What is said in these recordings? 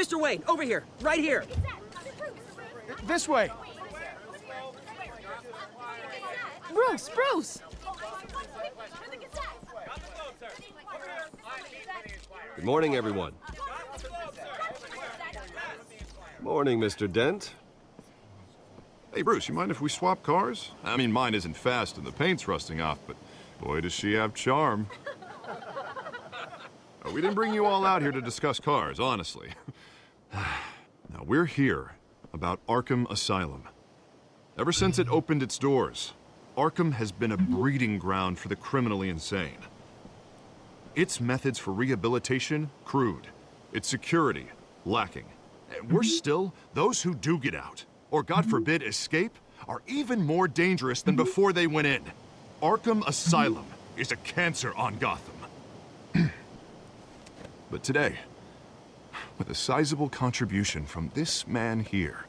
Mr. Wayne, over here, right here. This way. Bruce! Good morning, everyone. Morning, Mr. Dent. Hey, Bruce, you mind if we swap cars? I mean, mine isn't fast and the paint's rusting off, but boy, does she have charm. We didn't bring you all out here to discuss cars, honestly. Now, we're here about Arkham Asylum. Ever since it opened its doors, Arkham has been a breeding ground for the criminally insane. Its methods for rehabilitation, crude. Its security, lacking. And worse still, those who do get out, or God forbid escape, are even more dangerous than before they went in. Arkham Asylum is a cancer on Gotham. But today, with a sizable contribution from this man here,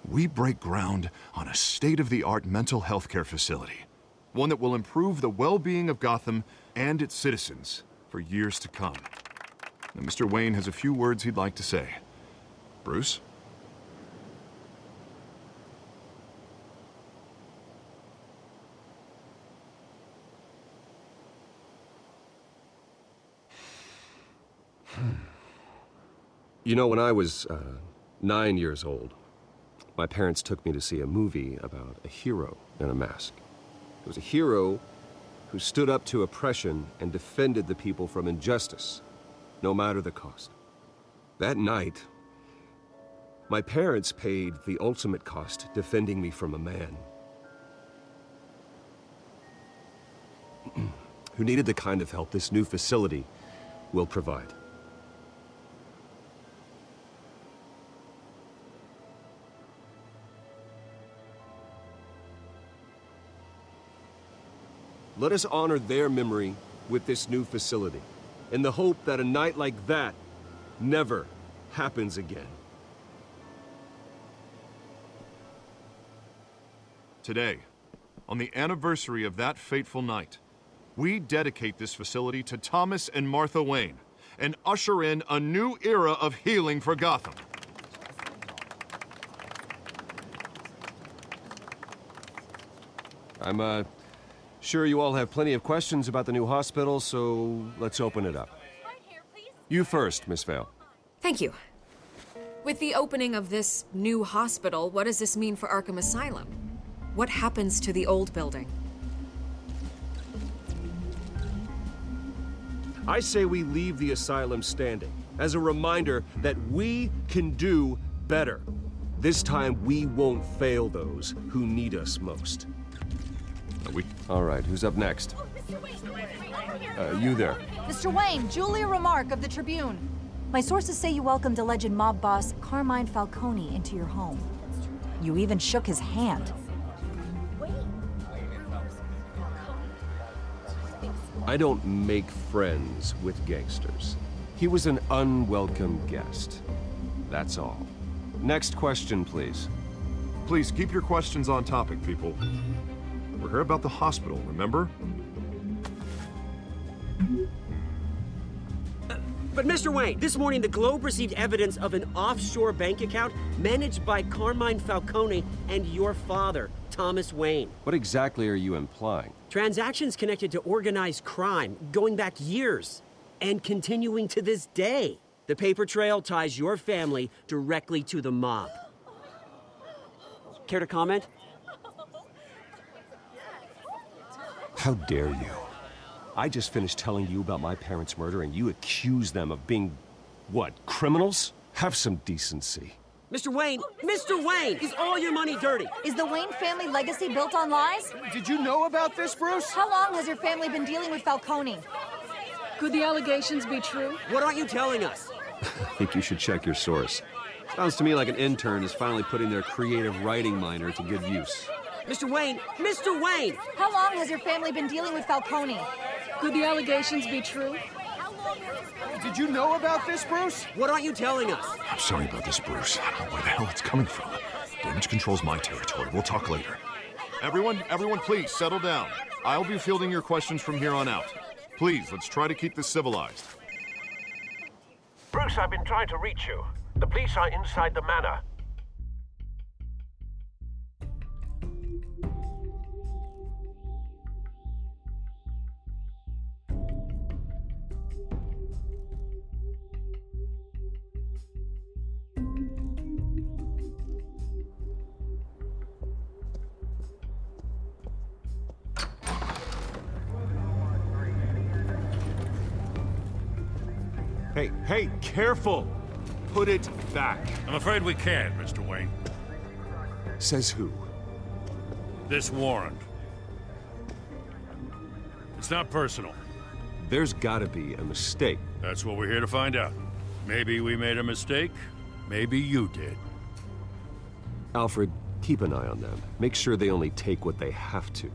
we break ground on a state-of-the-art mental health care facility. One that will improve the well-being of Gotham and its citizens for years to come. Now, Mr. Wayne has a few words he'd like to say. Bruce? You know, when I was 9 years old, my parents took me to see a movie about a hero in a mask. It was a hero who stood up to oppression and defended the people from injustice, no matter the cost. That night, my parents paid the ultimate cost defending me from a man who needed the kind of help this new facility will provide. Let us honor their memory with this new facility, in the hope that a night like that never happens again. Today, on the anniversary of that fateful night, we dedicate this facility to Thomas and Martha Wayne and usher in a new era of healing for Gotham. I'm, sure you all have plenty of questions about the new hospital, so let's open it up. You first, Miss Vale. Thank you. With the opening of this new hospital, what does this mean for Arkham Asylum? What happens to the old building? I say we leave the asylum standing, as a reminder that we can do better. This time, we won't fail those who need us most. All right, who's up next? You there. Mr. Wayne, Julia Remark of the Tribune. My sources say you welcomed alleged mob boss Carmine Falcone into your home. You even shook his hand. I don't make friends with gangsters. He was an unwelcome guest. That's all. Next question, please. Please keep your questions on topic, people. We're here about the hospital, remember? But Mr. Wayne, this morning the Globe received evidence of an offshore bank account managed by Carmine Falcone and your father, Thomas Wayne. What exactly are you implying? Transactions connected to organized crime going back years and continuing to this day. The paper trail ties your family directly to the mob. Care to comment? How dare you? I just finished telling you about my parents' murder and you accuse them of being, what, criminals? Have some decency. Mr. Wayne, is all your money dirty? Is the Wayne family legacy built on lies? Did you know about this, Bruce? How long has your family been dealing with Falcone? Could the allegations be true? What aren't you telling us? I think you should check your source. Sounds to me like an intern is finally putting their creative writing minor to good use. Mr. Wayne! How long has your family been dealing with Falcone? Could the allegations be true? Did you know about this, Bruce? What aren't you telling us? I'm sorry about this, Bruce. I don't know where the hell it's coming from. Damage control's my territory. We'll talk later. Everyone, please settle down. I'll be fielding your questions from here on out. Please, let's try to keep this civilized. Bruce, I've been trying to reach you. The police are inside the manor. Hey, careful! Put it back. I'm afraid we can't, Mr. Wayne. Says who? This warrant. It's not personal. There's gotta be a mistake. That's what we're here to find out. Maybe we made a mistake. Maybe you did. Alfred, keep an eye on them. Make sure they only take what they have to.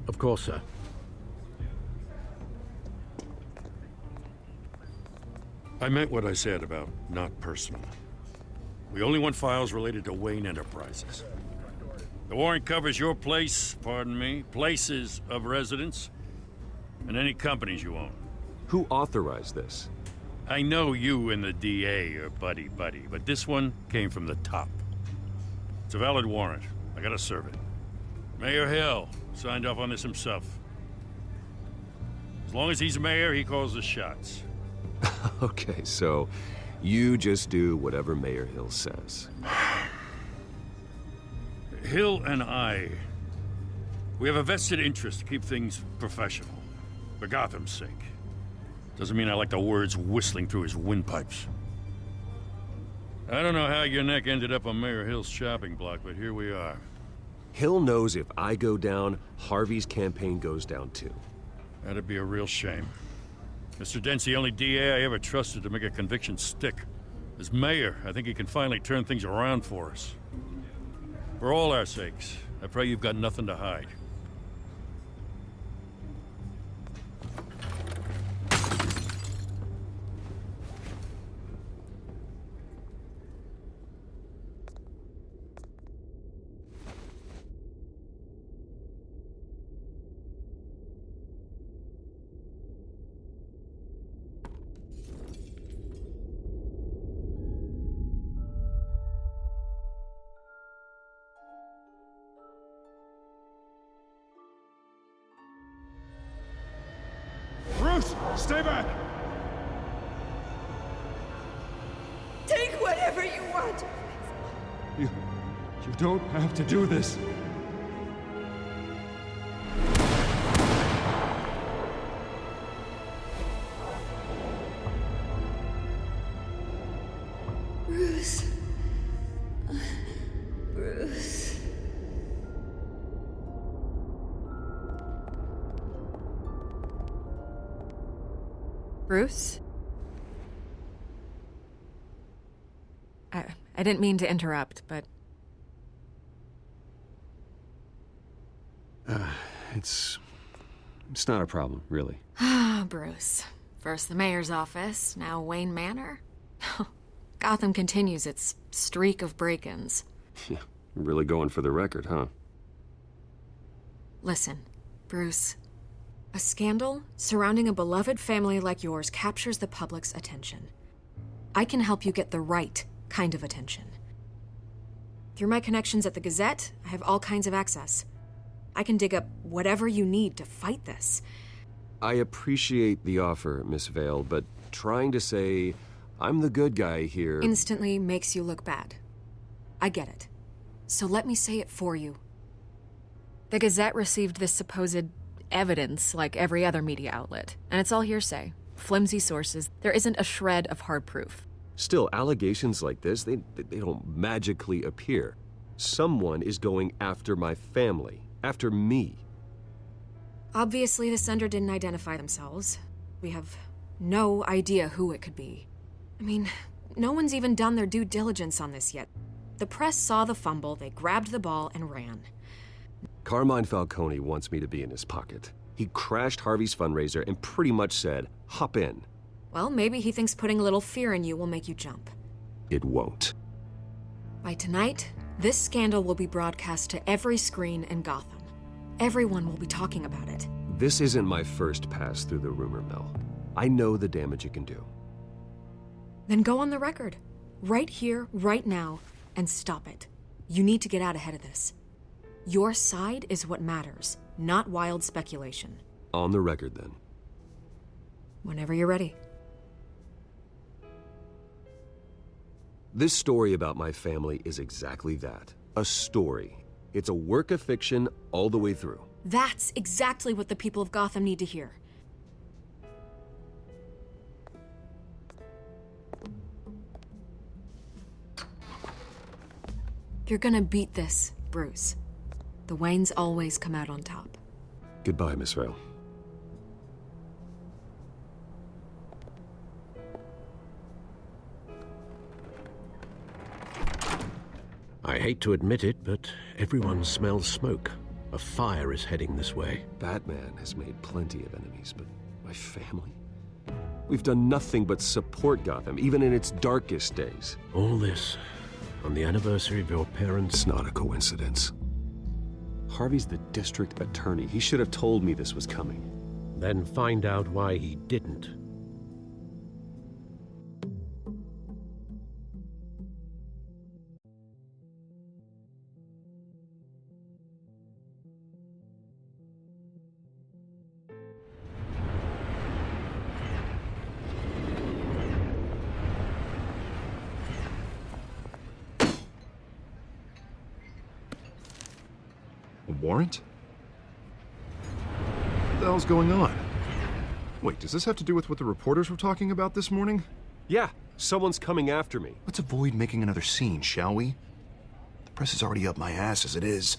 Of course, sir. I meant what I said about not personal. We only want files related to Wayne Enterprises. The warrant covers your place, pardon me, places of residence, and any companies you own. Who authorized this? I know you and the DA are buddy-buddy, but this one came from the top. It's a valid warrant. I gotta serve it. Mayor Hill signed off on this himself. As long as he's mayor, he calls the shots. Okay, so you just do whatever Mayor Hill says. Hill and I, we have a vested interest to keep things professional, for Gotham's sake. Doesn't mean I like the words whistling through his windpipes. I don't know how your neck ended up on Mayor Hill's shopping block, but here we are. Hill knows if I go down, Harvey's campaign goes down too. That'd be a real shame. Mr. Dent's the only DA I ever trusted to make a conviction stick. As mayor, I think he can finally turn things around for us. For all our sakes, I pray you've got nothing to hide. Bruce, stay back! Take whatever you want. You don't have to do this. Bruce. Bruce. Bruce? I didn't mean to interrupt, but... It's not a problem, really. Ah, Bruce. First the mayor's office, now Wayne Manor. Gotham continues its streak of break-ins. Yeah, really going for the record, huh? Listen, Bruce. A scandal surrounding a beloved family like yours captures the public's attention. I can help you get the right kind of attention. Through my connections at the Gazette, I have all kinds of access. I can dig up whatever you need to fight this. I appreciate the offer, Miss Vale, but trying to say I'm the good guy here... Instantly makes you look bad. I get it. So let me say it for you. The Gazette received this supposed evidence like every other media outlet, and it's all hearsay. Flimsy sources. There isn't a shred of hard proof. Still, allegations like this, they don't magically appear. Someone is going after my family, after me. Obviously, the sender didn't identify themselves. We have no idea who it could be. I mean, no one's even done their due diligence on this yet. The press saw the fumble, they grabbed the ball and ran. Carmine Falcone wants me to be in his pocket. He crashed Harvey's fundraiser and pretty much said, hop in. Well, maybe he thinks putting a little fear in you will make you jump. It won't. By tonight, this scandal will be broadcast to every screen in Gotham. Everyone will be talking about it. This isn't my first pass through the rumor mill. I know the damage it can do. Then go on the record. Right here, right now, and stop it. You need to get out ahead of this. Your side is what matters, not wild speculation. On the record, then. Whenever you're ready. This story about my family is exactly that. A story. It's a work of fiction all the way through. That's exactly what the people of Gotham need to hear. You're gonna beat this, Bruce. The Waynes always come out on top. Goodbye, Miss Vale. I hate to admit it, but everyone smells smoke. A fire is heading this way. Batman has made plenty of enemies, but my family? We've done nothing but support Gotham, even in its darkest days. All this on the anniversary of your parents'... It's not a coincidence. Harvey's the district attorney. He should have told me this was coming. Then find out why he didn't. A warrant? What the hell's going on? Wait, does this have to do with what the reporters were talking about this morning? Yeah, someone's coming after me. Let's avoid making another scene, shall we? The press is already up my ass as it is.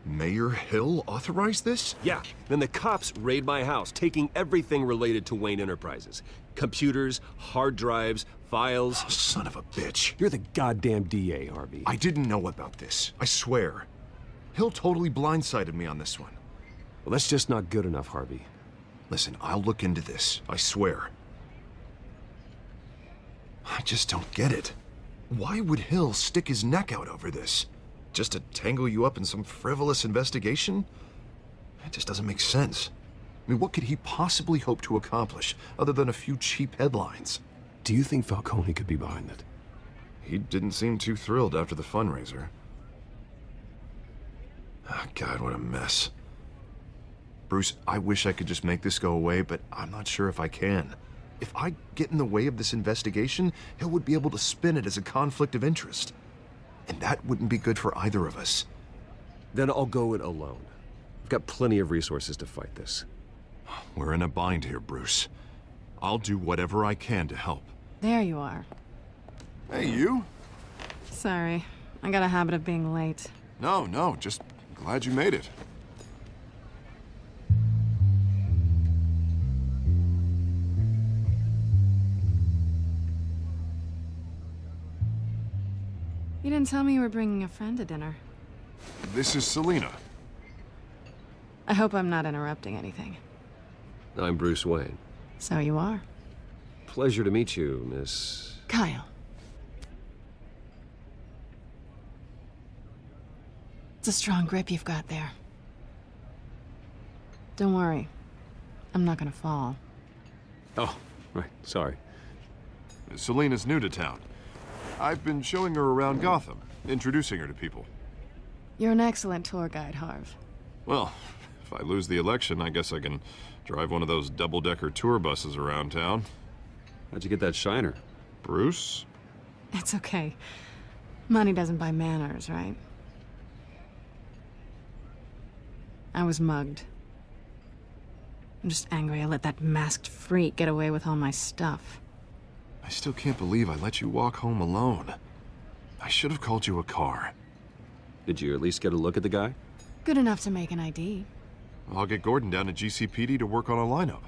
Mayor Hill authorized this? Yeah, then the cops raid my house, taking everything related to Wayne Enterprises. Computers, hard drives, files. Oh, son of a bitch. You're the goddamn DA, Harvey. I didn't know about this. I swear. Hill totally blindsided me on this one. Well, that's just not good enough, Harvey. Listen, I'll look into this. I swear. I just don't get it. Why would Hill stick his neck out over this? Just to tangle you up in some frivolous investigation? It just doesn't make sense. I mean, what could he possibly hope to accomplish other than a few cheap headlines? Do you think Falcone could be behind it? He didn't seem too thrilled after the fundraiser. Oh, God, what a mess. Bruce, I wish I could just make this go away, but I'm not sure if I can. If I get in the way of this investigation, Hill would be able to spin it as a conflict of interest. And that wouldn't be good for either of us. Then I'll go it alone. I've got plenty of resources to fight this. We're in a bind here, Bruce. I'll do whatever I can to help. There you are. Hey, you? Sorry, I got a habit of being late. No, just glad you made it. You didn't tell me you were bringing a friend to dinner. This is Selina. I hope I'm not interrupting anything. I'm Bruce Wayne. So you are. Pleasure to meet you, Miss... Kyle. It's a strong grip you've got there. Don't worry. I'm not gonna fall. Oh, right, sorry. Selina's new to town. I've been showing her around Gotham, introducing her to people. You're an excellent tour guide, Harv. Well, if I lose the election, I guess I can drive one of those double-decker tour buses around town. How'd you get that shiner? Bruce? It's okay. Money doesn't buy manners, right? I was mugged. I'm just angry I let that masked freak get away with all my stuff. I still can't believe I let you walk home alone. I should have called you a car. Did you at least get a look at the guy? Good enough to make an ID. I'll get Gordon down to GCPD to work on a lineup.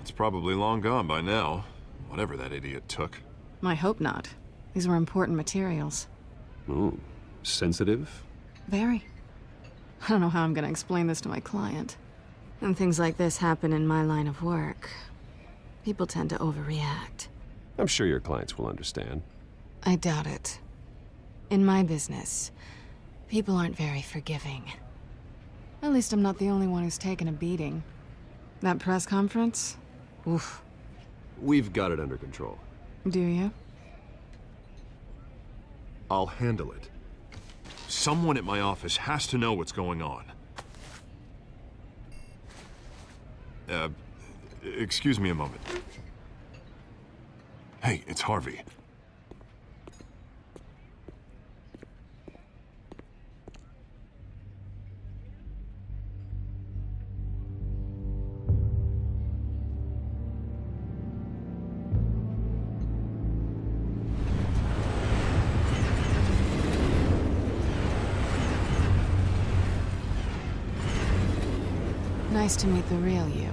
It's probably long gone by now, whatever that idiot took. I hope not. These were important materials. Ooh, sensitive? Very. I don't know how I'm gonna explain this to my client. And things like this happen in my line of work. People tend to overreact. I'm sure your clients will understand. I doubt it. In my business, people aren't very forgiving. At least I'm not the only one who's taken a beating. That press conference? Oof, We've got it under control. Do you? I'll handle it. Someone at my office has to know what's going on. Excuse me a moment. Hey, it's Harvey. Nice to meet the real you.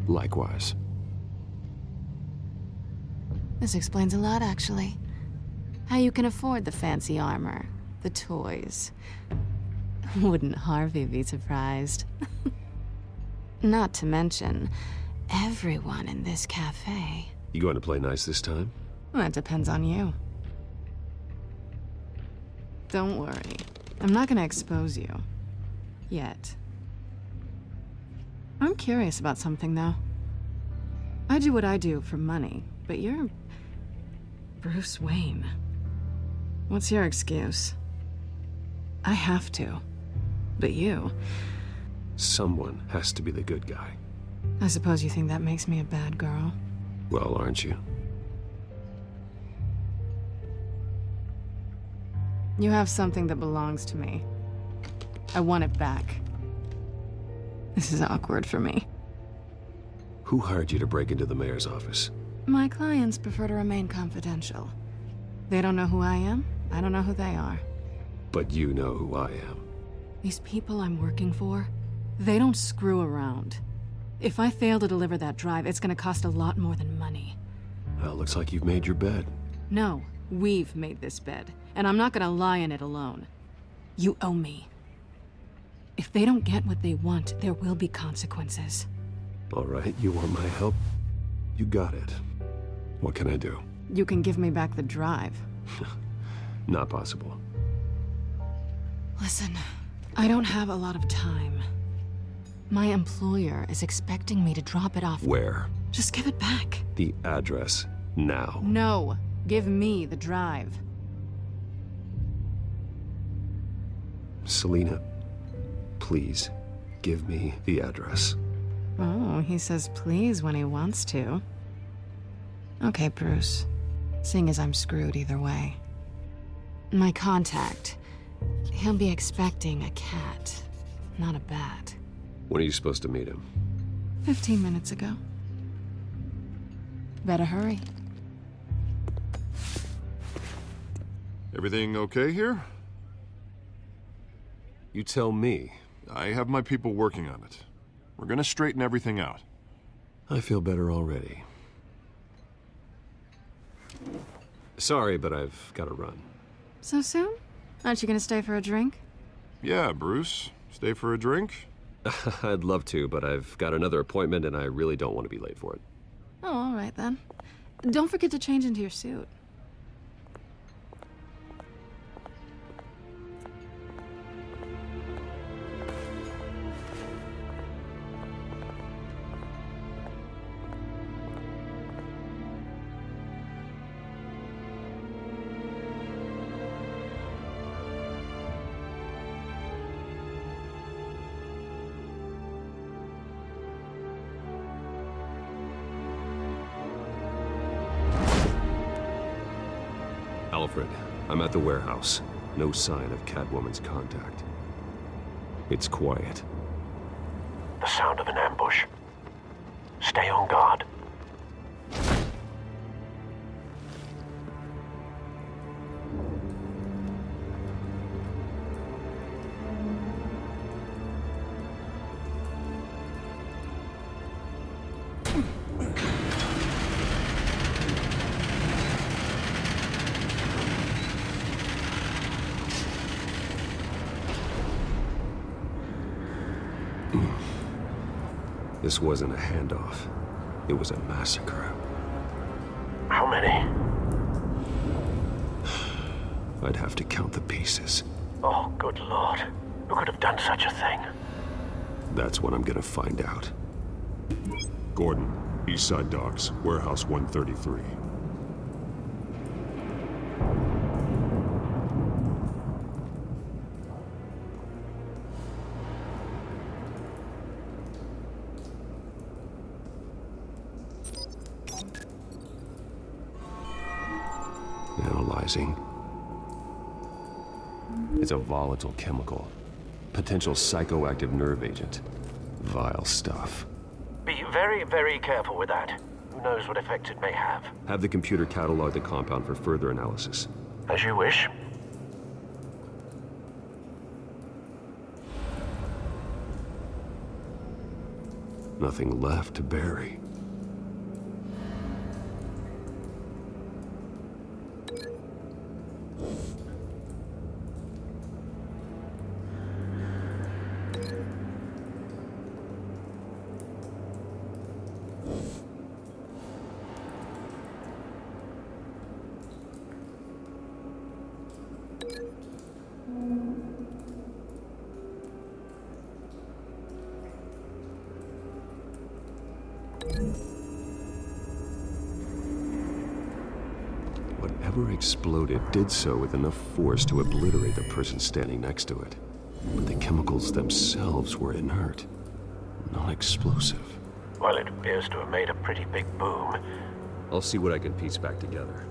Likewise. This explains a lot, actually. How you can afford the fancy armor, the toys. Wouldn't Harvey be surprised? Not to mention, everyone in this cafe. You going to play nice this time? Well, that depends on you. Don't worry. I'm not gonna expose you. Yet. I'm curious about something, though. I do what I do for money, but you're Bruce Wayne. What's your excuse? I have to. But you... Someone has to be the good guy. I suppose you think that makes me a bad girl? Well, aren't you? You have something that belongs to me. I want it back. This is awkward for me. Who hired you to break into the mayor's office? My clients prefer to remain confidential. They don't know who I am. I don't know who they are. But you know who I am. These people I'm working for, they don't screw around. If I fail to deliver that drive, it's gonna cost a lot more than money. Well, looks like you've made your bed. No, we've made this bed, and I'm not gonna lie in it alone. You owe me. If they don't get what they want, there will be consequences. All right, you want my help? You got it. What can I do? You can give me back the drive. Not possible. Listen, I don't have a lot of time. My employer is expecting me to drop it off. Where? Just give it back. The address, now. No, give me the drive. Selina, please, give me the address. Oh, he says please when he wants to. Okay, Bruce. Seeing as I'm screwed either way. My contact, he'll be expecting a cat, not a bat. When are you supposed to meet him? 15 minutes ago. Better hurry. Everything okay here? You tell me. I have my people working on it. We're gonna straighten everything out. I feel better already. Sorry, but I've got to run. So soon? Aren't you gonna stay for a drink? Yeah, Bruce. Stay for a drink? I'd love to, but I've got another appointment and I really don't want to be late for it. Oh, all right then. Don't forget to change into your suit. Alfred, I'm at the warehouse. No sign of Catwoman's contact. It's quiet. The sound of an ambush. Stay on guard. This wasn't a handoff. It was a massacre. How many? I'd have to count the pieces. Oh, good Lord. Who could have done such a thing? That's what I'm gonna find out. Gordon, Eastside Docks, Warehouse 133. Analyzing. It's a volatile chemical. Potential psychoactive nerve agent. Vile stuff. Be very, very careful with that. Who knows what effect it may have. Have the computer catalog the compound for further analysis. As you wish. Nothing left to bury. Whatever exploded did so with enough force to obliterate the person standing next to it. But the chemicals themselves were inert, non-explosive. Well, it appears to have made a pretty big boom. I'll see what I can piece back together.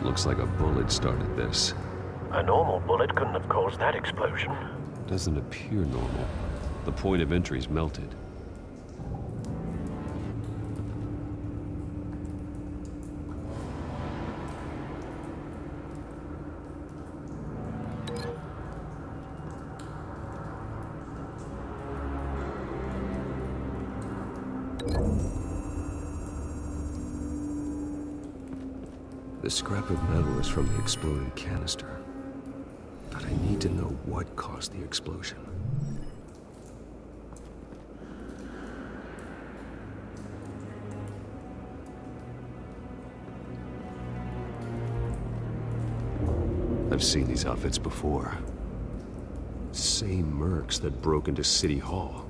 Looks like a bullet started this. A normal bullet couldn't have caused that explosion. Doesn't appear normal. The point of entry's melted. The scrap of metal is from the exploding canister. But I need to know what caused the explosion. I've seen these outfits before. Same mercs that broke into City Hall.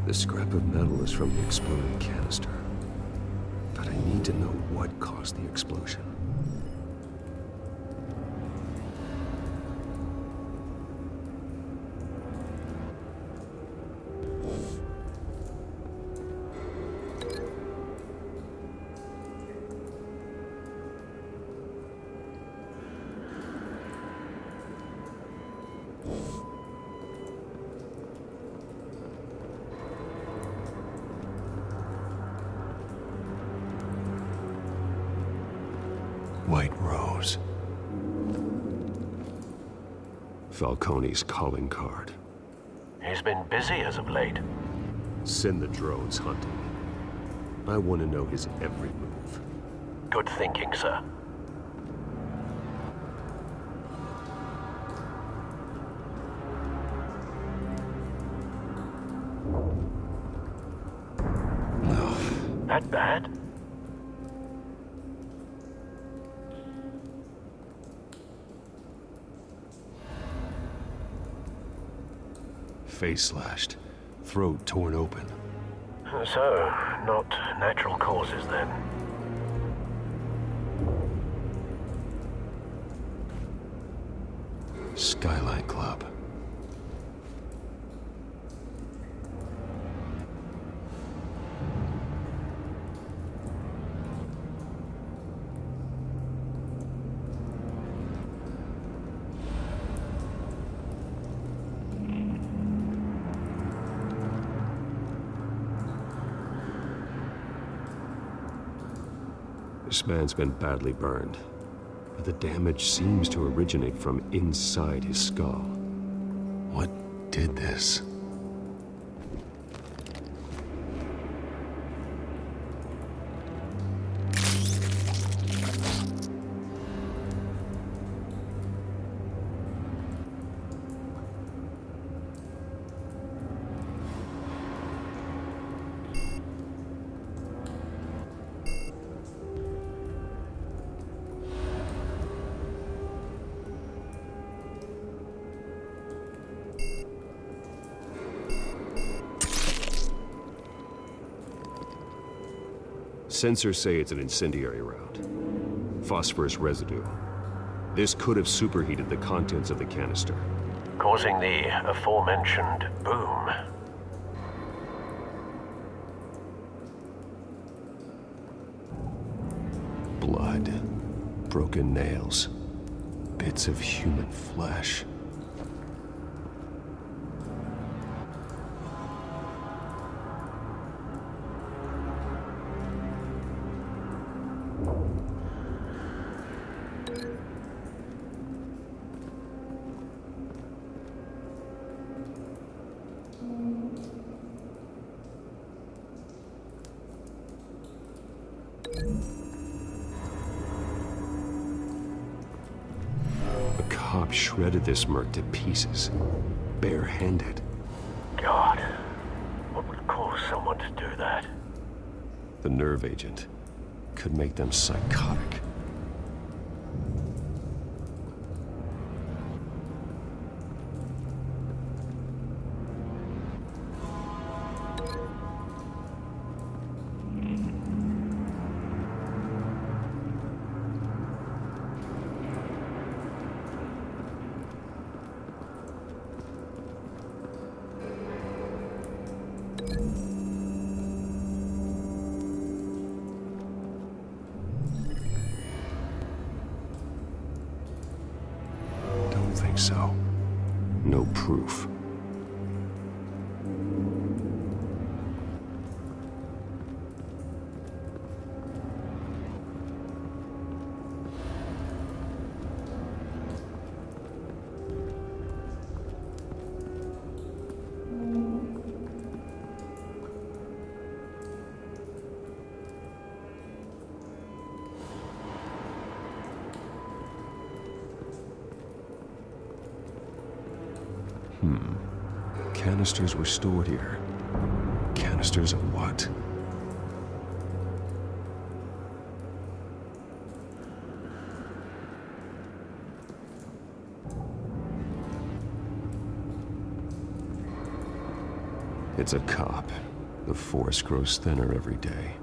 The scrap of metal is from the exploded canister. But I need to know what caused the explosion. White Rose. Falcone's calling card. He's been busy as of late. Send the drones hunting. I want to know his every move. Good thinking, sir. That bad? Face slashed, throat torn open. So, not natural causes then. Skyline Club. This man's been badly burned, but the damage seems to originate from inside his skull. What did this? Sensors say it's an incendiary round. Phosphorus residue. This could have superheated the contents of the canister, causing the aforementioned boom. Blood, broken nails, bits of human flesh. Cop shredded this merc to pieces, barehanded. God, what would cause someone to do that? The nerve agent could make them psychotic. Think so. No proof. Canisters were stored here. Canisters of what? It's a cop. The force grows thinner every day.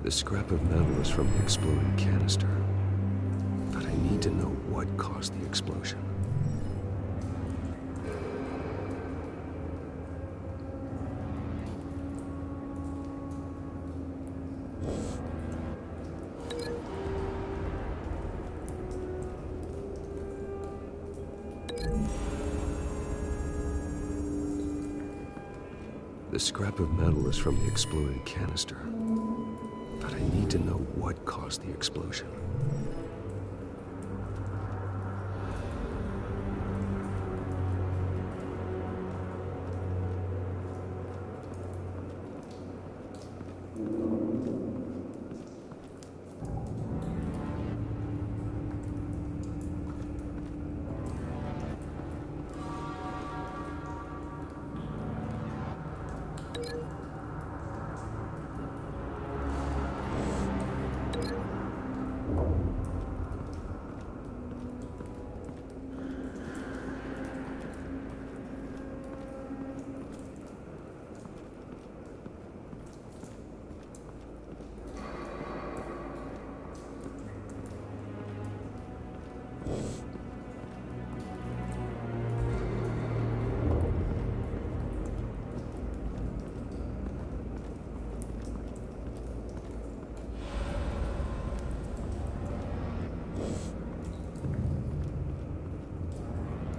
The scrap of metal is from the exploded canister. But I need to know what caused the explosion. The scrap of metal is from the exploded canister. But I need to know what caused the explosion.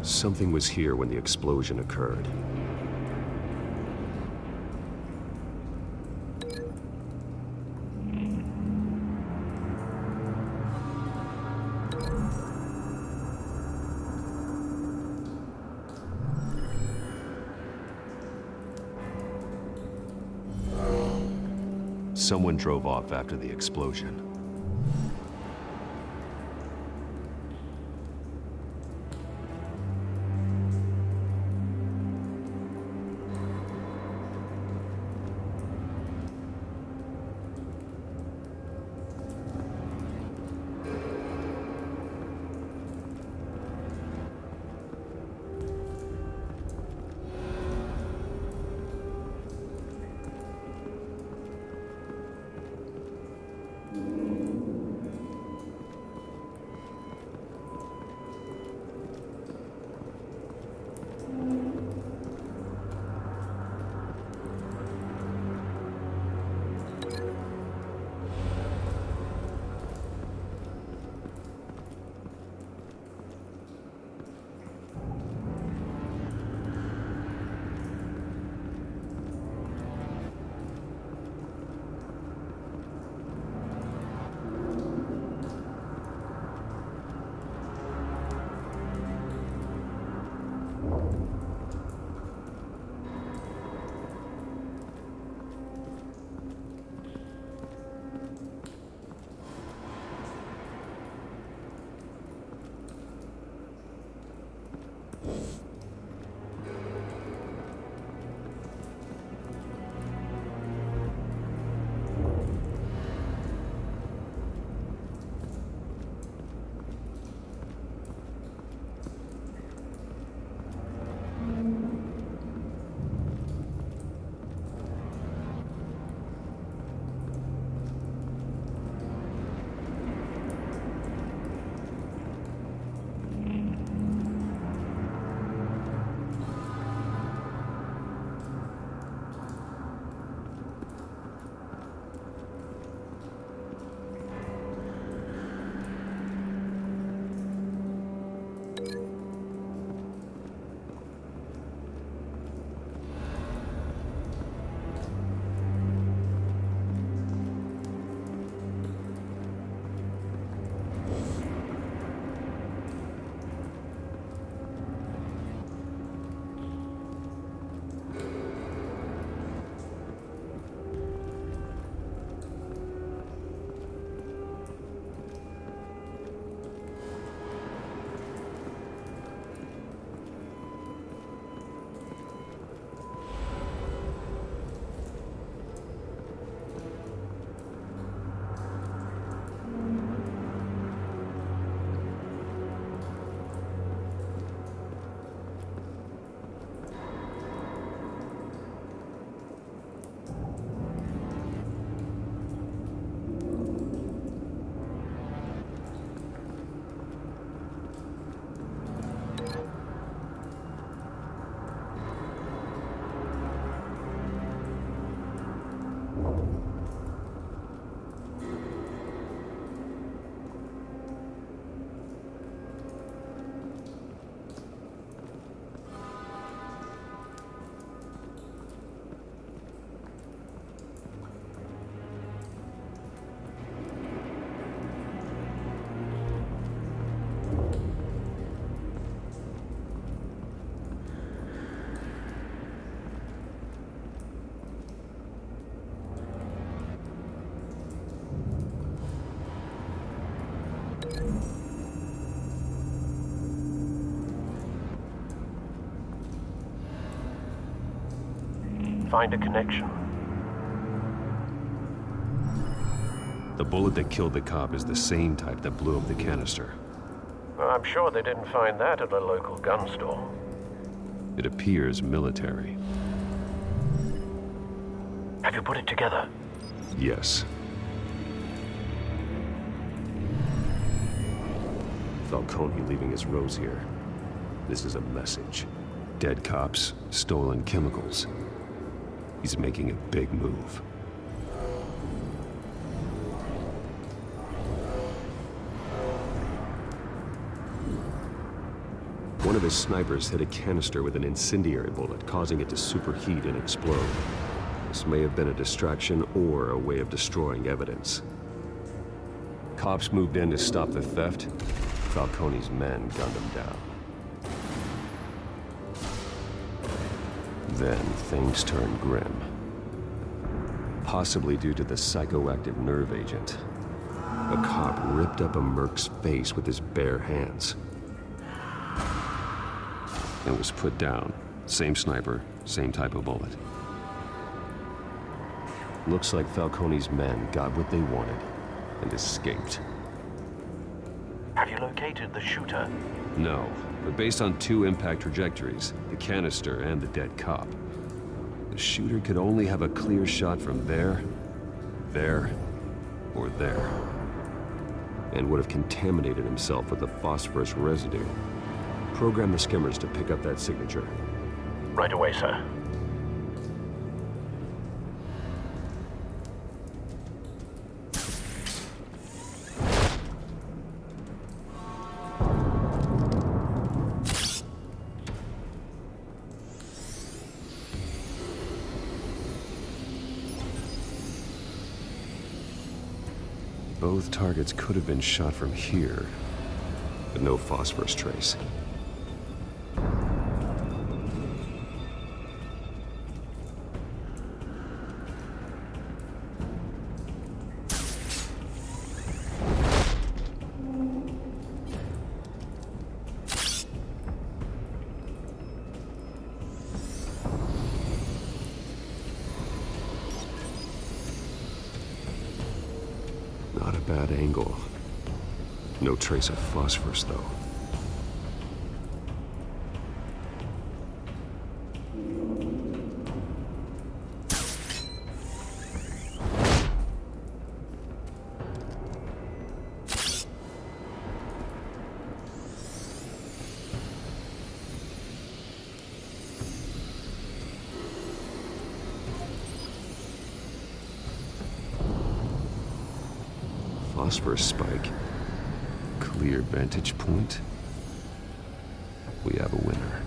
Something was here when the explosion occurred. someone drove off after the explosion. Find a connection. The bullet that killed the cop is the same type that blew up the canister. Well, I'm sure they didn't find that at a local gun store. It appears military. Have you put it together? Yes. Falcone leaving his rose here. This is a message. Dead cops, stolen chemicals. He's making a big move. One of his snipers hit a canister with an incendiary bullet, causing it to superheat and explode. This may have been a distraction or a way of destroying evidence. Cops moved in to stop the theft. Falcone's men gunned him down. Then things turned grim. possibly due to the psychoactive nerve agent. A cop ripped up a merc's face with his bare hands. And was put down. Same sniper, same type of bullet. Looks like Falcone's men got what they wanted and escaped. Have you located the shooter? No, but based on 2 impact trajectories, the canister and the dead cop, the shooter could only have a clear shot from there, or there, and would have contaminated himself with the phosphorus residue. Program the skimmers to pick up that signature. Right away, sir. Both targets could have been shot from here, but no phosphorus trace. Not a bad angle. No trace of phosphorus, though. Phosphorus spike. Clear vantage point. We have a winner.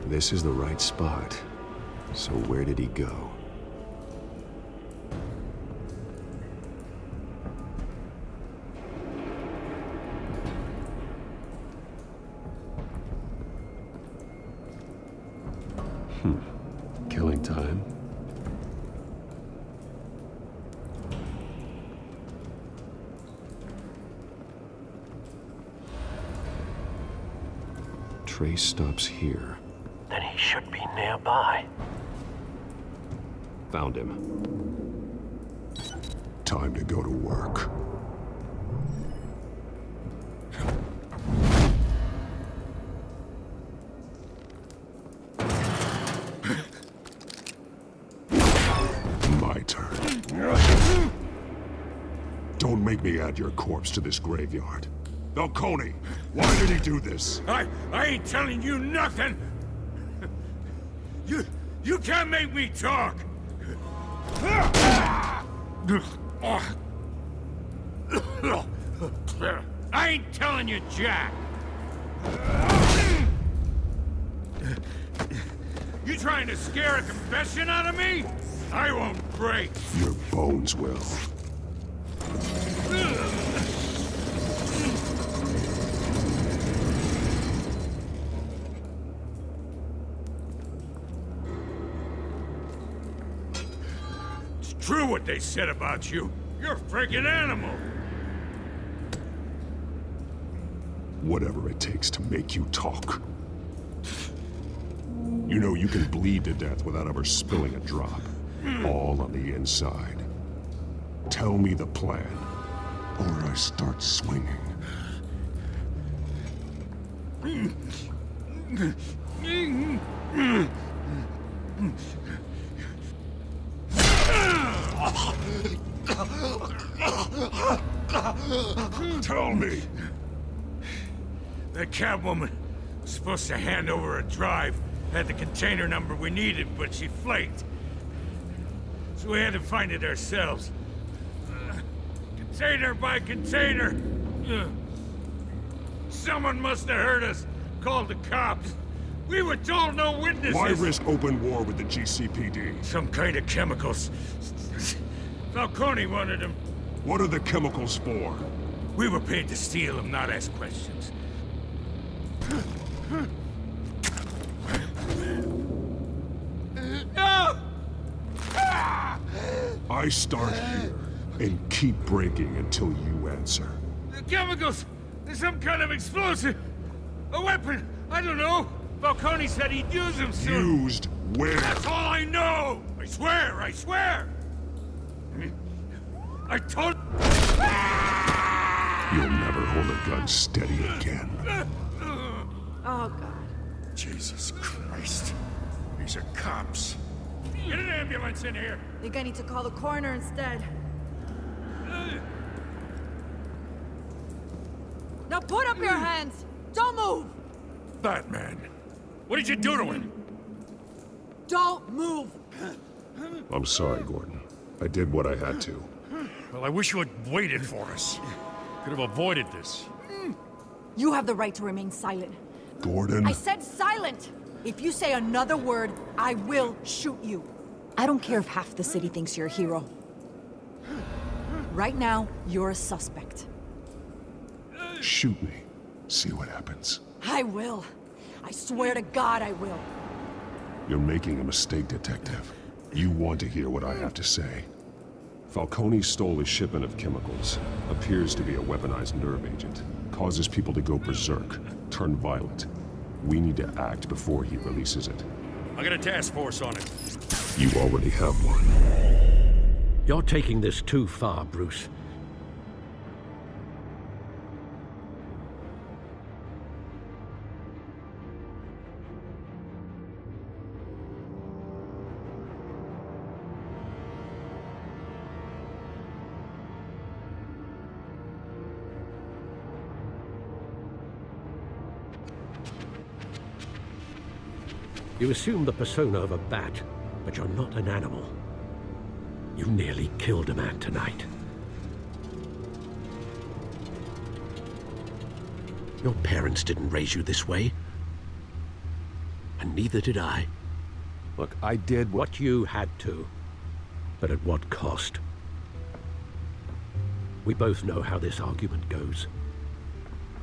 This is the right spot. So where did he go? Killing time. Trace stops here. Then he should be nearby. Found him. Time to go to work. My turn. Don't make me add your corpse to this graveyard. Falcone, why did he do this? I ain't telling you nothing! You can't make me talk! I ain't telling you, Jack! You trying to scare a confession out of me? I won't break! Your bones will. It's true what they said about you. You're a friggin' animal! Whatever it takes to make you talk. You know you can bleed to death without ever spilling a drop. All on the inside. Tell me the plan, or I start swinging. Tell me! That Catwoman was supposed to hand over a drive. Had the container number we needed, but she flaked. So we had to find it ourselves. Container by container. Someone must have heard us. Called the cops. We were told no witnesses. Why risk open war with the GCPD? Some kind of chemicals. Falcone wanted them. What are the chemicals for? We were paid to steal them, not ask questions. I start here and keep breaking until you answer. The chemicals! There's some kind of explosive! A weapon! I don't know! Falcone said he'd use them soon! Used where? That's all I know! I swear! I swear! I told... You'll never hold a gun steady again. Oh, God. Jesus Christ. These are cops. Get an ambulance in here! Think I need to call the coroner instead. Now put up your hands! Don't move! Batman, what did you do to him? Don't move! I'm sorry, Gordon. I did what I had to. Well, I wish you had waited for us. Could have avoided this. You have the right to remain silent. Gordon? I said silent! If you say another word, I will shoot you. I don't care if half the city thinks you're a hero. Right now, you're a suspect. Shoot me. See what happens. I will. I swear to God I will. You're making a mistake, Detective. You want to hear what I have to say. Falcone stole a shipment of chemicals. Appears to be a weaponized nerve agent. Causes people to go berserk, turn violent. We need to act before he releases it. I got a task force on it. You already have one. You're taking this too far, Bruce. You assume the persona of a bat, but you're not an animal. You nearly killed a man tonight. Your parents didn't raise you this way. And neither did I. Look, I did what you had to. But at what cost? We both know how this argument goes.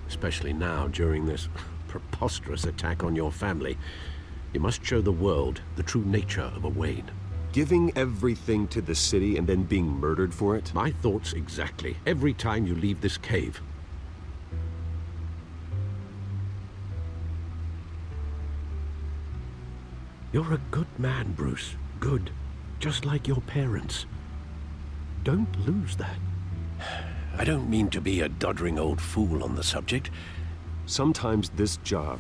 Especially now, during this preposterous attack on your family. You must show the world the true nature of a Wayne. Giving everything to the city and then being murdered for it? My thoughts exactly. Every time you leave this cave. You're a good man, Bruce. Good. Just like your parents. Don't lose that. I don't mean to be a doddering old fool on the subject. Sometimes this job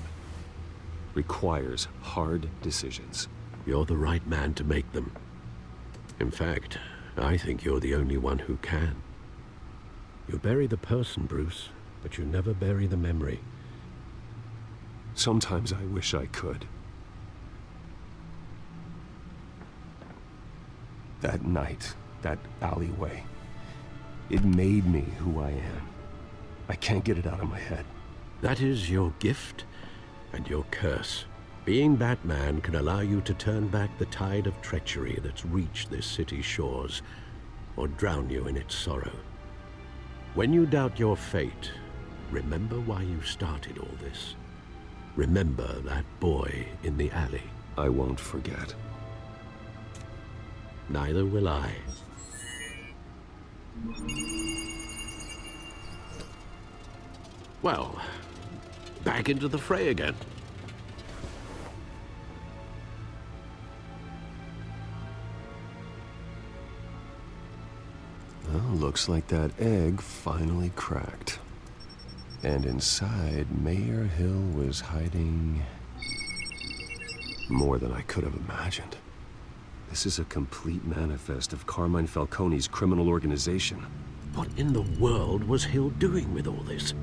requires hard decisions. You're the right man to make them. In fact, I think you're the only one who can. You bury the person, Bruce, but you never bury the memory. Sometimes I wish I could. That night, that alleyway, it made me who I am. I can't get it out of my head. That is your gift and your curse. Being Batman can allow you to turn back the tide of treachery that's reached this city's shores, or drown you in its sorrow. When you doubt your fate, remember why you started all this. Remember that boy in the alley. I won't forget. Neither will I. Well, back into the fray again. Well, looks like that egg finally cracked. And inside, Mayor Hill was hiding more than I could have imagined. This is a complete manifest of Carmine Falcone's criminal organization. What in the world was Hill doing with all this?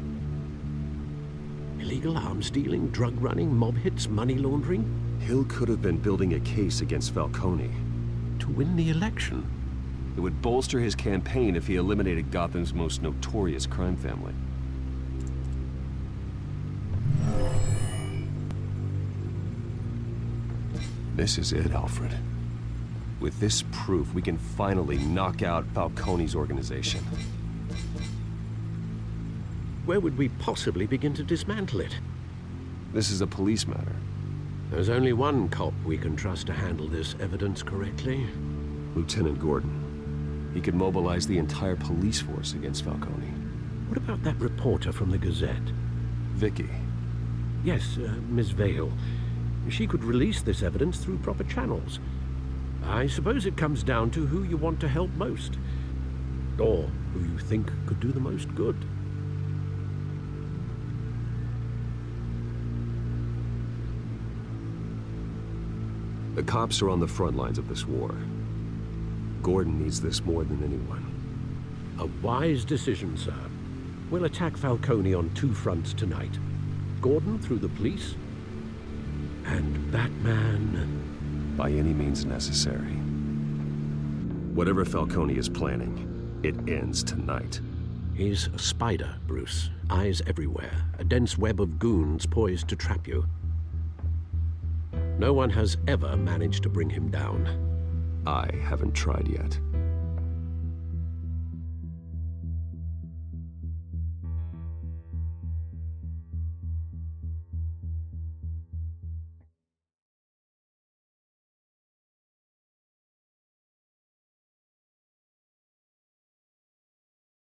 Illegal arms dealing, drug running, mob hits, money laundering? Hill could have been building a case against Falcone. To win the election? It would bolster his campaign if he eliminated Gotham's most notorious crime family. This is it, Alfred. With this proof, we can finally knock out Falcone's organization. where would we possibly begin to dismantle it? This is a police matter. There's only one cop we can trust to handle this evidence correctly. Lieutenant Gordon. He could mobilize the entire police force against Falcone. What about that reporter from the Gazette? Vicky. Yes, Miss Vale. She could release this evidence through proper channels. I suppose it comes down to who you want to help most. Or who you think could do the most good. The cops are on the front lines of this war. Gordon needs this more than anyone. A wise decision, sir. We'll attack Falcone on two fronts tonight. Gordon through the police, and Batman... by any means necessary. Whatever Falcone is planning, it ends tonight. He's a spider, Bruce. Eyes everywhere. A dense web of goons poised to trap you. No one has ever managed to bring him down. I haven't tried yet.